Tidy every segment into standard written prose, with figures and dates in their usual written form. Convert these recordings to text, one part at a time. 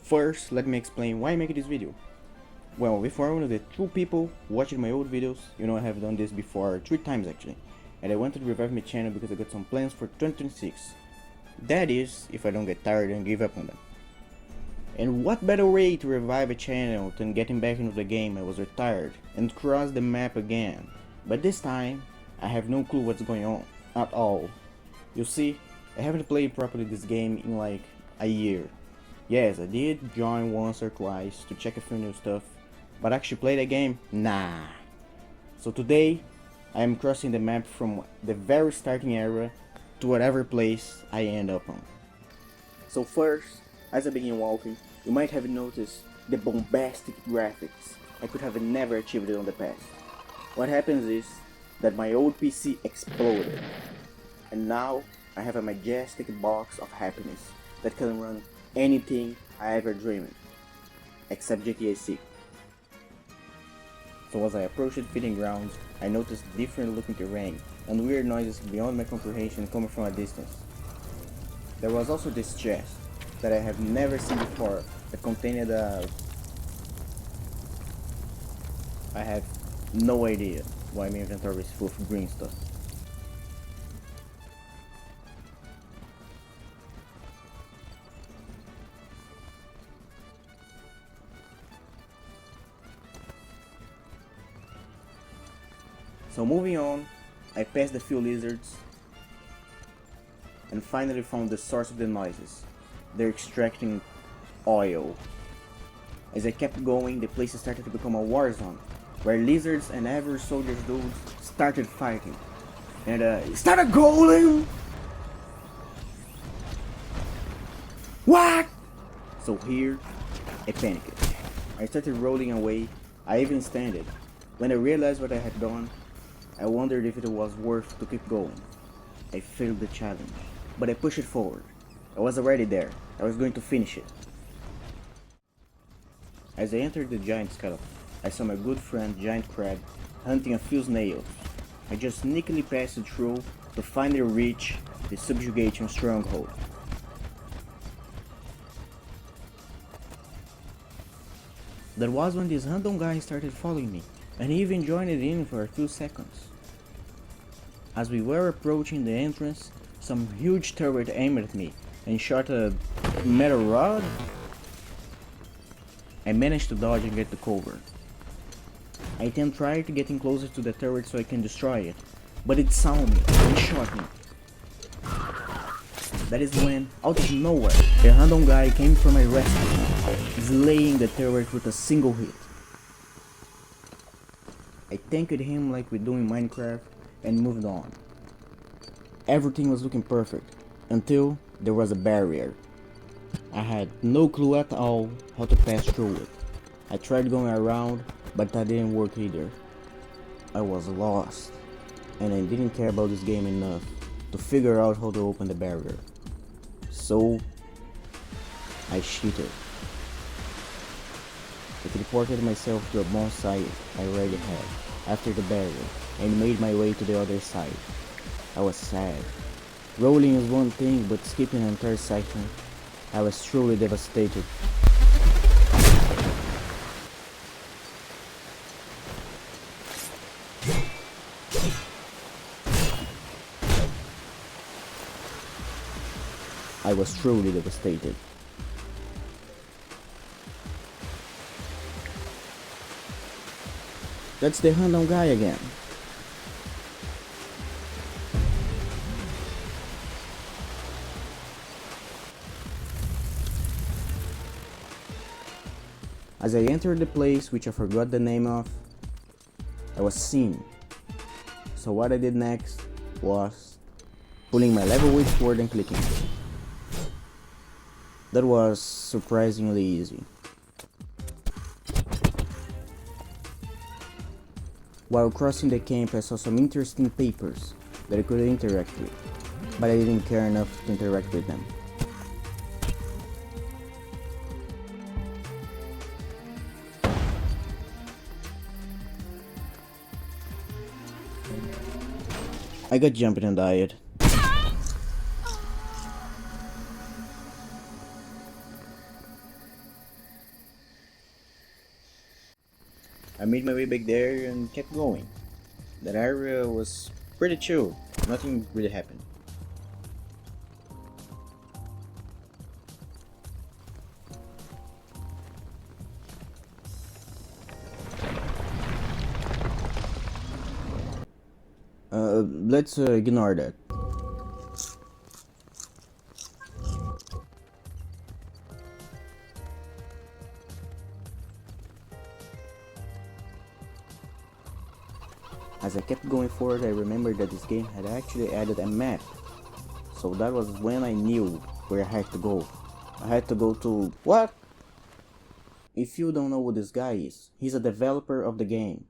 First, let me explain why I make this video. Well, if you're one of the true people watching my old videos, you know I have done this before 3 times actually. And I wanted to revive my channel because I got some plans for 2026. That is, if I don't get tired and give up on them. And what better way to revive a channel than getting back into the game I was retired and cross the map again. But this time, I have no clue what's going on at all. You see, I haven't played properly this game in like a year. Yes, I did join once or twice to check a few new stuff, but actually play the game? Nah. So today, I am crossing the map from the very starting area to whatever place I end up on. So first, as I begin walking, you might have noticed the bombastic graphics I could have never achieved it on the past. What happens is that my old PC exploded, and now I have a majestic box of happiness that can run anything I ever dreamed, except GTA 6. So as I approached the feeding grounds, I noticed different looking terrain and weird noises beyond my comprehension coming from a distance. There was also this chest that I have never seen before that contained I have no idea why my inventory is full of green stuff. So moving on, I passed a few lizards and finally found the source of the noises. They're extracting oil. As I kept going, the place started to become a war zone, where lizards and average soldiers dudes started fighting. And is that a golem? What? So here, I panicked. I started rolling away. I even standed. When I realized what I had done, I wondered if it was worth to keep going. I failed the challenge, but I pushed it forward. I was already there. I was going to finish it. As I entered the giant skeleton, I saw my good friend Giant Crab hunting a few snails. I just sneakily passed through to finally reach the subjugation stronghold. That was when this random guy started following me, and he even joined in for a few seconds. As we were approaching the entrance, some huge turret aimed at me and shot a metal rod. I managed to dodge and get the cover. I then tried to get in closer to the turret so I can destroy it, but it saw me and shot me. That is when, out of nowhere, a random guy came for my rescue, slaying the turret with a single hit. I thanked him like we do in Minecraft and moved on. Everything was looking perfect, until there was a barrier. I had no clue at all how to pass through it. I tried going around, but that didn't work either. I was lost, and I didn't care about this game enough to figure out how to open the barrier. So, I cheated. I teleported myself to a bonfire I already had after the barrier and made my way to the other side. I was sad. Rolling is one thing, but skipping an entire section, I was truly devastated. I was truly devastated. That's the random guy again. As I entered the place which I forgot the name of, I was seen. So what I did next was pulling my level weight forward and clicking. That was surprisingly easy. While crossing the camp, I saw some interesting papers that I could interact with, but I didn't care enough to interact with them. I got jumped and died. I made my way back there and kept going. That area was pretty chill, nothing really happened. Let's ignore that. As I kept going forward, I remembered that this game had actually added a map. So that was when I knew where I had to go. I had to go to... What? If you don't know who this guy is, he's a developer of the game.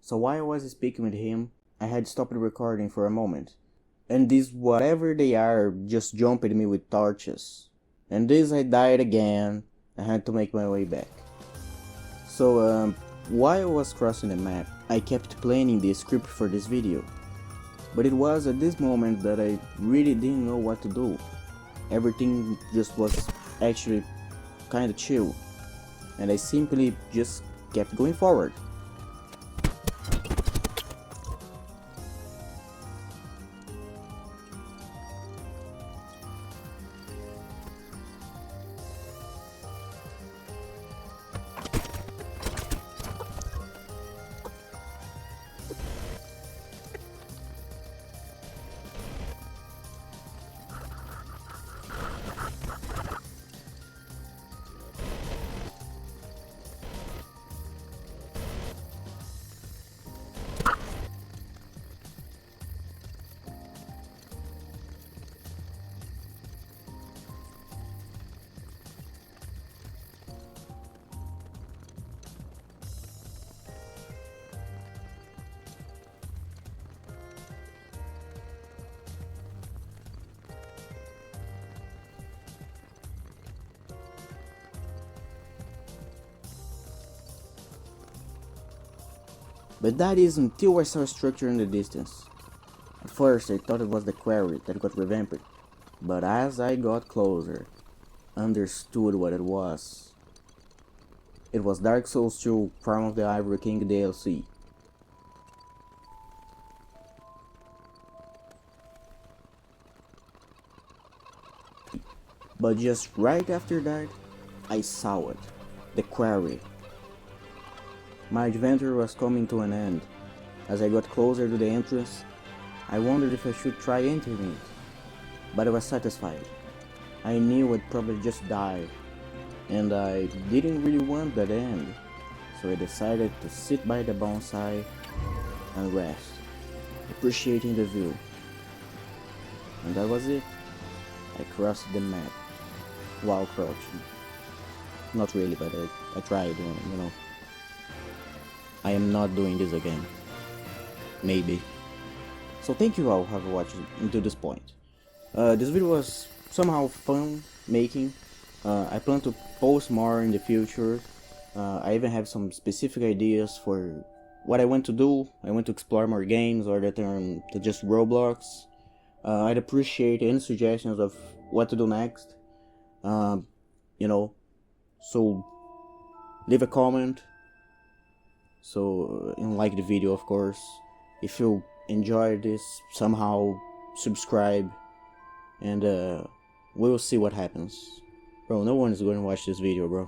So while I was speaking with him, I had stopped recording for a moment. And these whatever they are just jumped at me with torches. And this I died again. I had to make my way back. So while I was crossing the map, I kept planning the script for this video. But it was at this moment that I really didn't know what to do. Everything just was actually kinda chill. And I simply just kept going forward. But that is until I saw a structure in the distance. At first I thought it was the quarry that got revamped, but as I got closer, I understood what it was. It was Dark Souls 2 Crown of the Ivory King DLC. But just right after that, I saw it. The quarry. My adventure was coming to an end. As I got closer to the entrance, I wondered if I should try entering it. But I was satisfied. I knew I'd probably just die. And I didn't really want that end. So I decided to sit by the bonsai and rest, appreciating the view. And that was it. I crossed the map while crouching. Not really, but I tried, you know. I am not doing this again. Maybe. So thank you all for watching until this point. This video was somehow fun making. I plan to post more in the future. I even have some specific ideas for what I want to do. I want to explore more games or that are just Roblox. I'd appreciate any suggestions of what to do next. You know, so leave a comment. So and like the video, of course. If you enjoyed this, somehow subscribe, and we'll see what happens. Bro, no one is going to watch this video, bro.